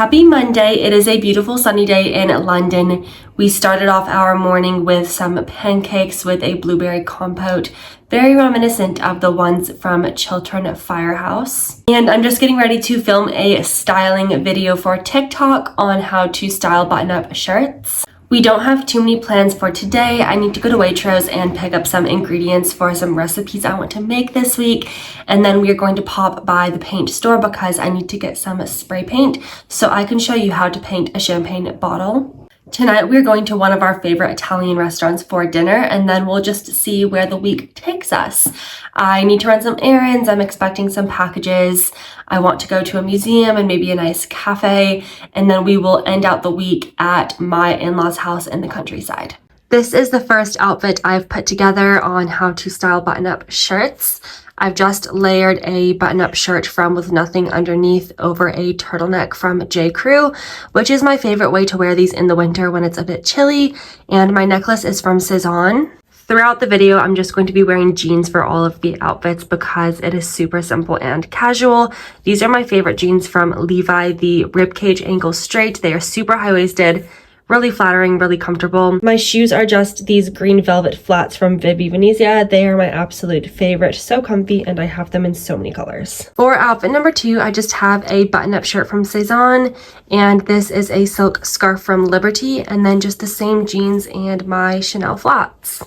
Happy Monday. It is a beautiful sunny day in London. We started off our morning with some pancakes with a blueberry compote, very reminiscent of the ones from Chiltern Firehouse. And I'm just getting ready to film a styling video for TikTok on how to style button-up shirts. We don't have too many plans for today. I need to go to Waitrose and pick up some ingredients for some recipes I want to make this week. And then we are going to pop by the paint store because I need to get some spray paint so I can show you how to paint a champagne bottle. Tonight we're going to one of our favorite Italian restaurants for dinner, and then we'll just see where the week takes us. I need to run some errands. I'm expecting some packages. I want to go to a museum and maybe a nice cafe, and then we will end out the week at my in-laws' house in the countryside. This is the first outfit I've put together on how to style button-up shirts. I've just layered a button-up shirt from With Nothing Underneath over a turtleneck from J. Crew, which is my favorite way to wear these in the winter when it's a bit chilly, and my necklace is from Cezanne. Throughout the video, I'm just going to be wearing jeans for all of the outfits because it is super simple and casual. These are my favorite jeans from Levi, the Ribcage Ankle Straight. They are super high-waisted, really flattering, really comfortable. My shoes are just these green velvet flats from Vivi Venezia. They are my absolute favorite, so comfy, and I have them in so many colors. For outfit number 2, I just have a button-up shirt from Cezanne, and this is a silk scarf from Liberty, and then just the same jeans and my Chanel flats.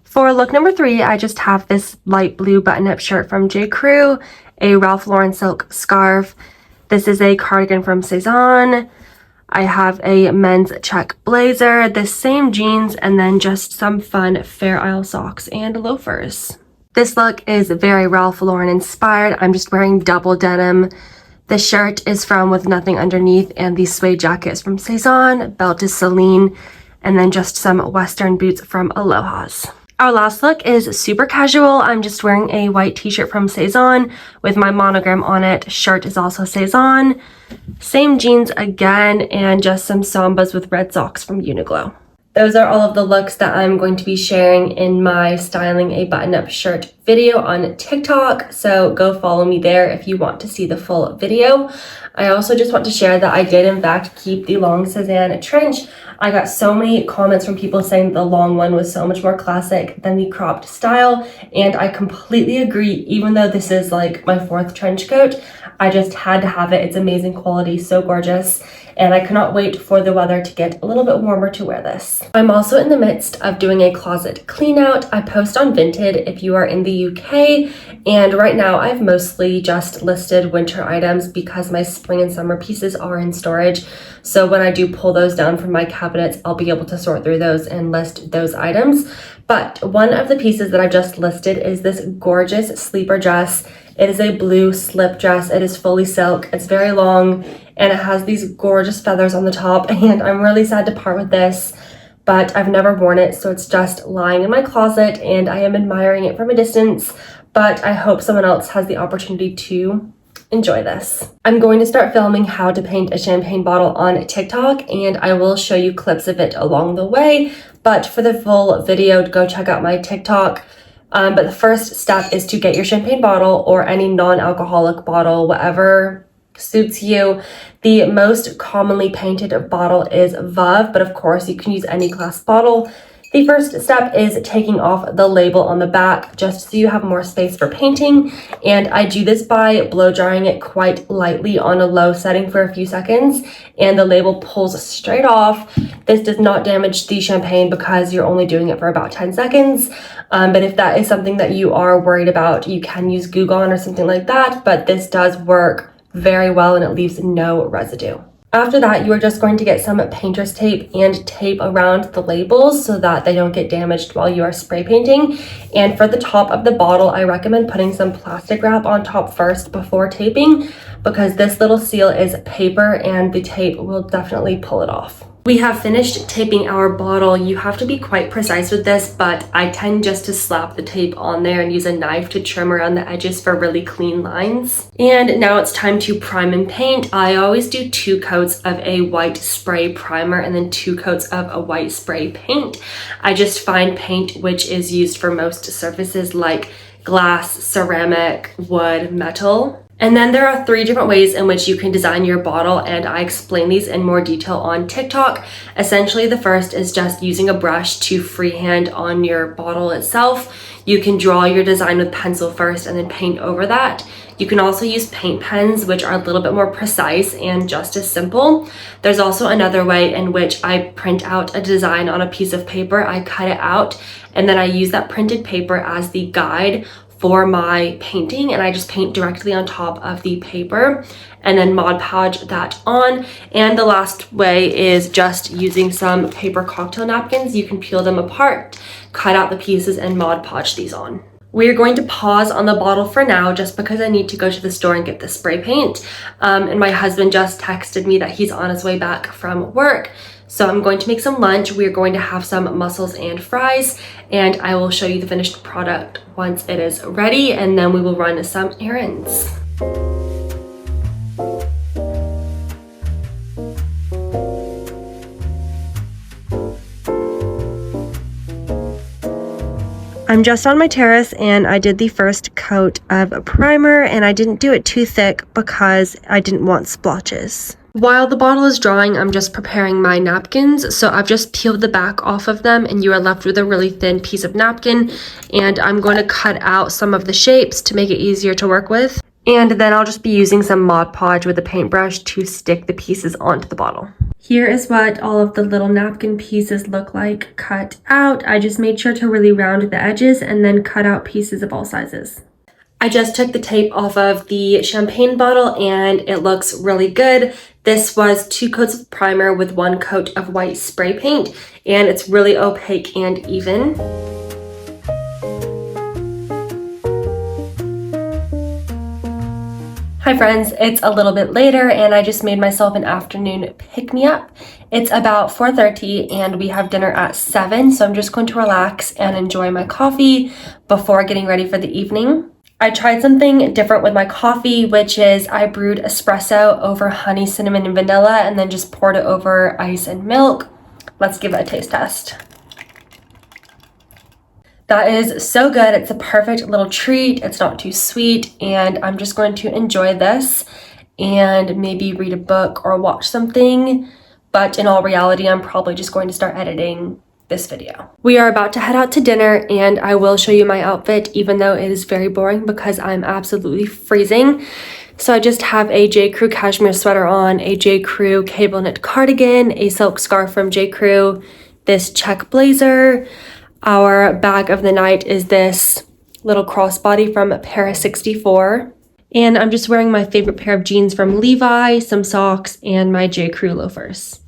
For look number 3, I just have this light blue button-up shirt from J. Crew, a Ralph Lauren silk scarf. This is a cardigan from Cezanne. I have a men's check blazer, the same jeans, and then just some fun Fair Isle socks and loafers. This look is very Ralph Lauren inspired. I'm just wearing double denim. The shirt is from With Nothing Underneath, and the suede jacket is from Cezanne, belt is Celine, and then just some Western boots from Aloha's. Our last look is super casual. I'm just wearing a white t-shirt from Cezanne with my monogram on it. Shirt is also Cezanne. Same jeans again, and just some Sambas with red socks from Uniqlo. Those are all of the looks that I'm going to be sharing in my styling a button-up shirt video on TikTok, so go follow me there if you want to see the full video. I also just want to share that I did in fact keep the long Cezanne trench. I got so many comments from people saying the long one was so much more classic than the cropped style, and I completely agree. Even though this is like my 4th trench coat, I just had to have it. It's amazing quality, so gorgeous, and I cannot wait for the weather to get a little bit warmer to wear this. I'm also in the midst of doing a closet clean out. I post on Vinted if you are in the UK, and right now I've mostly just listed winter items because my spring and summer pieces are in storage. So when I do pull those down from my cabinets, I'll be able to sort through those and list those items. But one of the pieces that I've just listed is this gorgeous sleeper dress. It is a blue slip dress. It is fully silk. It's very long, and it has these gorgeous feathers on the top, and I'm really sad to part with this, but I've never worn it, so it's just lying in my closet, and I am admiring it from a distance, but I hope someone else has the opportunity to enjoy this. I'm going to start filming how to paint a champagne bottle on TikTok, and I will show you clips of it along the way, but for the full video, go check out my TikTok. But the first step is to get your champagne bottle or any non-alcoholic bottle, whatever suits you. The most commonly painted bottle is Veuve, but of course you can use any glass bottle. The first step is taking off the label on the back just so you have more space for painting, and I do this by blow drying it quite lightly on a low setting for a few seconds, and the label pulls straight off. This does not damage the champagne because you're only doing it for about 10 seconds, but if that is something that you are worried about, you can use Goo Gone or something like that, but this does work very well and it leaves no residue. After that, you are just going to get some painter's tape and tape around the labels so that they don't get damaged while you are spray painting. And for the top of the bottle, I recommend putting some plastic wrap on top first before taping because this little seal is paper and the tape will definitely pull it off. We have finished taping our bottle. You have to be quite precise with this, but I tend just to slap the tape on there and use a knife to trim around the edges for really clean lines. And now it's time to prime and paint. I always do 2 coats of a white spray primer and then 2 coats of a white spray paint. I just find paint which is used for most surfaces like glass, ceramic, wood, metal. And then there are 3 different ways in which you can design your bottle, and I explain these in more detail on TikTok. Essentially, the first is just using a brush to freehand on your bottle itself. You can draw your design with pencil first and then paint over that. You can also use paint pens, which are a little bit more precise and just as simple. There's also another way in which I print out a design on a piece of paper. I cut it out, and then I use that printed paper as the guide for my painting, and I just paint directly on top of the paper and then Mod Podge that on. And the last way is just using some paper cocktail napkins. You can peel them apart, cut out the pieces, and Mod Podge these on. We are going to pause on the bottle for now just because I need to go to the store and get the spray paint. And my husband just texted me that he's on his way back from work. So I'm going to make some lunch. We're going to have some mussels and fries, and I will show you the finished product once it is ready, and then we will run some errands. I'm just on my terrace, and I did the first coat of a primer, and I didn't do it too thick because I didn't want splotches. While the bottle is drying, I'm just preparing my napkins. So I've just peeled the back off of them, and you are left with a really thin piece of napkin. And I'm going to cut out some of the shapes to make it easier to work with. And then I'll just be using some Mod Podge with a paintbrush to stick the pieces onto the bottle. Here is what all of the little napkin pieces look like cut out. I just made sure to really round the edges and then cut out pieces of all sizes. I just took the tape off of the champagne bottle, and it looks really good. This was 2 coats of primer with 1 coat of white spray paint, and it's really opaque and even. Hi friends, it's a little bit later, and I just made myself an afternoon pick-me-up. It's about 4:30 and we have dinner at 7, so I'm just going to relax and enjoy my coffee before getting ready for the evening. I tried something different with my coffee, which is I brewed espresso over honey, cinnamon, and vanilla, and then just poured it over ice and milk. Let's give it a taste test. That is so good. It's a perfect little treat. It's not too sweet, and I'm just going to enjoy this and maybe read a book or watch something. But in all reality, I'm probably just going to start editing this video. We are about to head out to dinner, and I will show you my outfit, even though it is very boring because I'm absolutely freezing. So I just have a J. Crew cashmere sweater on, a J. Crew cable knit cardigan, a silk scarf from J. Crew, this check blazer. Our bag of the night is this little crossbody from Paris 64. And I'm just wearing my favorite pair of jeans from Levi, some socks, and my J. Crew loafers.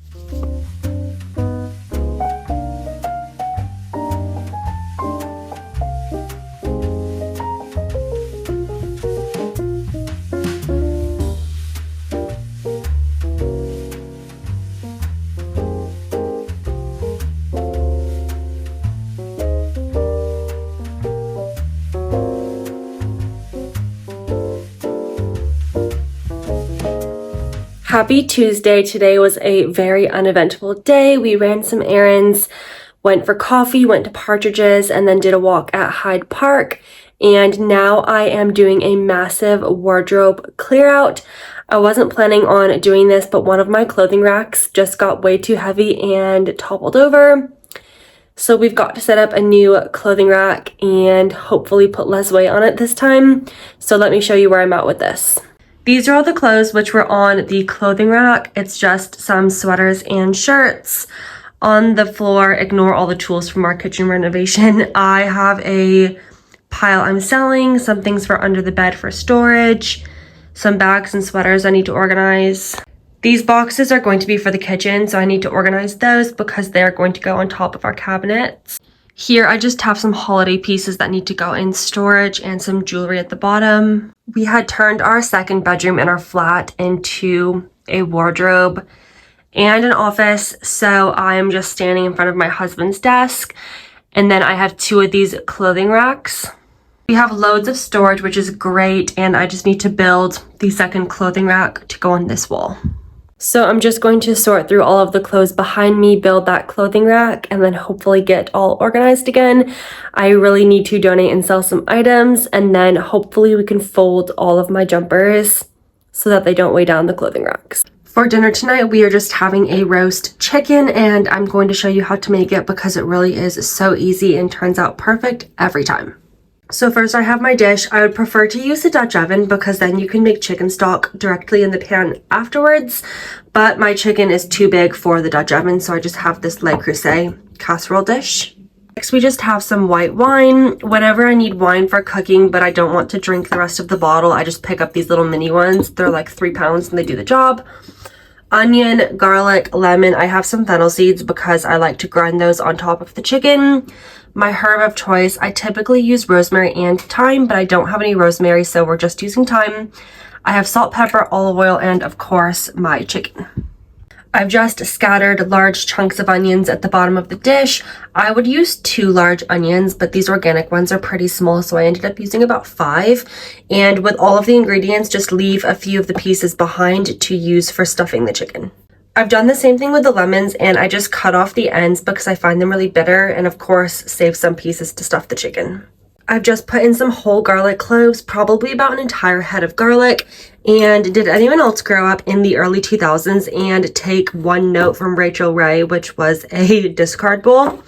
Happy Tuesday. Today was a very uneventful day. We ran some errands, went for coffee, went to Partridge's, and then did a walk at Hyde Park. And now I am doing a massive wardrobe clear out. I wasn't planning on doing this, but one of my clothing racks just got way too heavy and toppled over. So we've got to set up a new clothing rack and hopefully put less weight on it this time. So let me show you where I'm at with this. These are all the clothes which were on the clothing rack. It's just some sweaters and shirts. On the floor, ignore all the tools from our kitchen renovation. I have a pile I'm selling, some things for under the bed for storage, some bags and sweaters I need to organize. These boxes are going to be for the kitchen, so I need to organize those because they're going to go on top of our cabinets. Here, I just have some holiday pieces that need to go in storage and some jewelry at the bottom. We had turned our second bedroom in our flat into a wardrobe and an office, so I'm just standing in front of my husband's desk, and then I have 2 of these clothing racks. We have loads of storage, which is great, and I just need to build the second clothing rack to go on this wall. So I'm just going to sort through all of the clothes behind me, build that clothing rack, and then hopefully get all organized again. I really need to donate and sell some items, and then hopefully we can fold all of my jumpers so that they don't weigh down the clothing racks. For dinner tonight, we are just having a roast chicken, and I'm going to show you how to make it because it really is so easy and turns out perfect every time. So first I have my dish. I would prefer to use the Dutch oven because then you can make chicken stock directly in the pan afterwards, but my chicken is too big for the Dutch oven, so I just have this Le Creuset casserole dish. Next we just have some white wine. Whenever I need wine for cooking but I don't want to drink the rest of the bottle, I just pick up these little mini ones. They're like 3 pounds and they do the job. Onion, garlic, lemon. I have some fennel seeds because I like to grind those on top of the chicken. My herb of choice, I typically use rosemary and thyme, but I don't have any rosemary, so we're just using thyme. I have salt, pepper, olive oil, and of course, my chicken. I've just scattered large chunks of onions at the bottom of the dish. I would use 2 large onions, but these organic ones are pretty small, so I ended up using about 5. And with all of the ingredients, just leave a few of the pieces behind to use for stuffing the chicken. I've done the same thing with the lemons, and I just cut off the ends because I find them really bitter, and of course save some pieces to stuff the chicken. I've just put in some whole garlic cloves, probably about an entire head of garlic. And did anyone else grow up in the early 2000s and take one note from Rachel Ray, which was a discard bowl?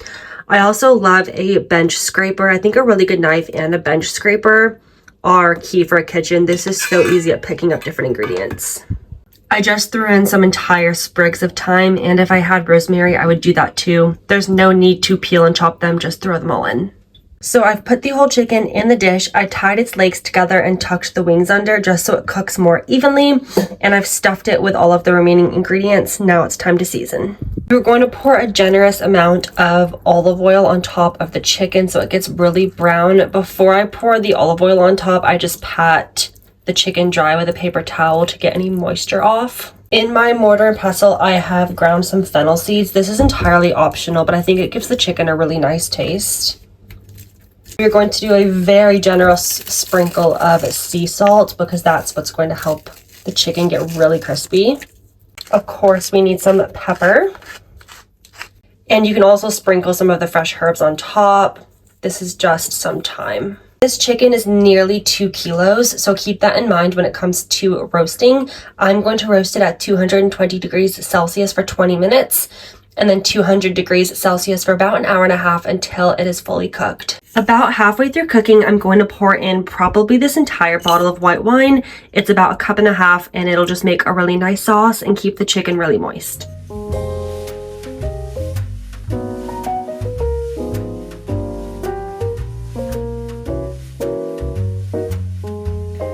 I also love a bench scraper. I think a really good knife and a bench scraper are key for a kitchen. This is so easy at picking up different ingredients. I just threw in some entire sprigs of thyme, and if I had rosemary, I would do that too. There's no need to peel and chop them, just throw them all in. So I've put the whole chicken in the dish. I tied its legs together and tucked the wings under just so it cooks more evenly, and I've stuffed it with all of the remaining ingredients. Now it's time to season. We're going to pour a generous amount of olive oil on top of the chicken so it gets really brown. Before I pour the olive oil on top, I just pat the chicken dry with a paper towel to get any moisture off. In my mortar and pestle, I have ground some fennel seeds. This is entirely optional, but I think it gives the chicken a really nice taste. We're going to do a very generous sprinkle of sea salt because that's what's going to help the chicken get really crispy. Of course, we need some pepper. And you can also sprinkle some of the fresh herbs on top. This is just some thyme. This chicken is nearly 2 kilos, so keep that in mind when it comes to roasting. I'm going to roast it at 220 degrees Celsius for 20 minutes, and then 200 degrees Celsius for about an hour and a half until it is fully cooked. About halfway through cooking, I'm going to pour in probably this entire bottle of white wine. It's about 1.5 cups, and it'll just make a really nice sauce and keep the chicken really moist.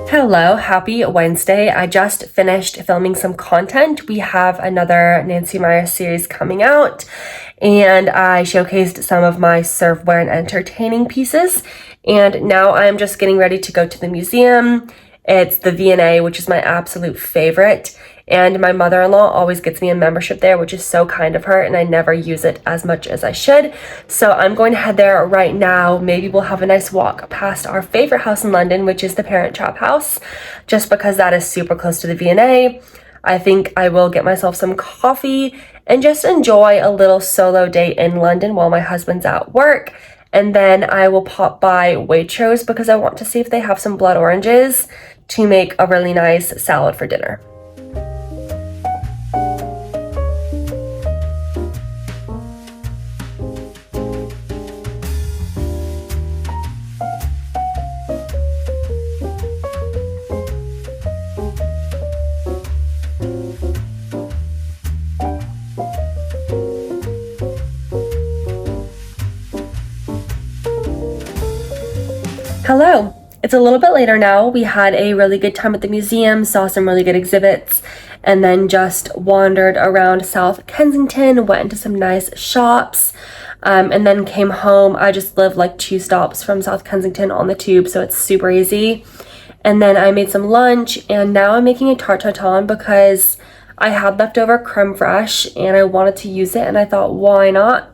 Hello, happy Wednesday. I just finished filming some content. We have another Nancy Meyer series coming out, and I showcased some of my serveware and entertaining pieces, and now I'm just getting ready to go to the museum. It's the V&A, which is my absolute favorite, and my mother-in-law always gets me a membership there, which is so kind of her, and I never use it as much as I should. So I'm going to head there right now. Maybe we'll have a nice walk past our favorite house in London, which is the Parent Trap House, just because that is super close to the V&A. I think I will get myself some coffee and just enjoy a little solo day in London while my husband's at work. And then I will pop by Waitrose because I want to see if they have some blood oranges to make a really nice salad for dinner. Hello. It's a little bit later now. We had a really good time at the museum, saw some really good exhibits, and then just wandered around South Kensington, went into some nice shops, and then came home. I just live like 2 stops from South Kensington on the tube, so it's super easy. And then I made some lunch, and now I'm making a tarte tatin because I had leftover creme fraiche and I wanted to use it, and I thought, why not?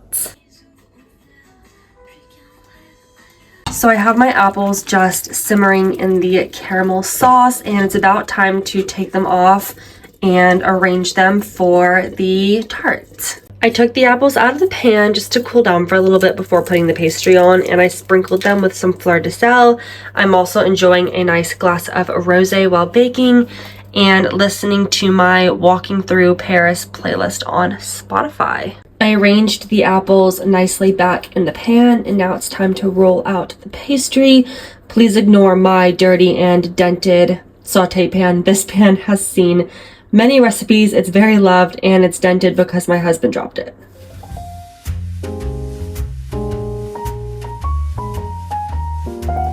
So I have my apples just simmering in the caramel sauce, and it's about time to take them off and arrange them for the tart. I took the apples out of the pan just to cool down for a little bit before putting the pastry on, and I sprinkled them with some fleur de sel. I'm also enjoying a nice glass of rosé while baking and listening to my Walking Through Paris playlist on Spotify. I arranged the apples nicely back in the pan, and now it's time to roll out the pastry. Please ignore my dirty and dented saute pan. This pan has seen many recipes. It's very loved, and it's dented because my husband dropped it.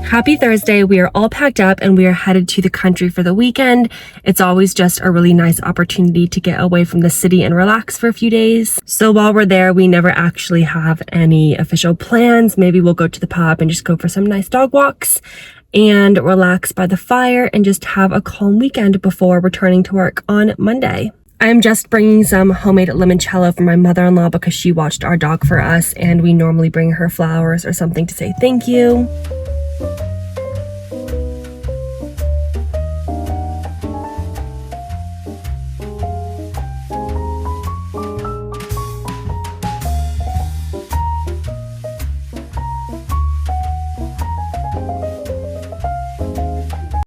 Happy Thursday. We are all packed up and we are headed to the country for the weekend. It's always just a really nice opportunity to get away from the city and relax for a few days. So while we're there, we never actually have any official plans. Maybe we'll go to the pub and just go for some nice dog walks and relax by the fire and just have a calm weekend before returning to work on Monday. I'm just bringing some homemade limoncello for my mother-in-law because she watched our dog for us, and we normally bring her flowers or something to say thank you.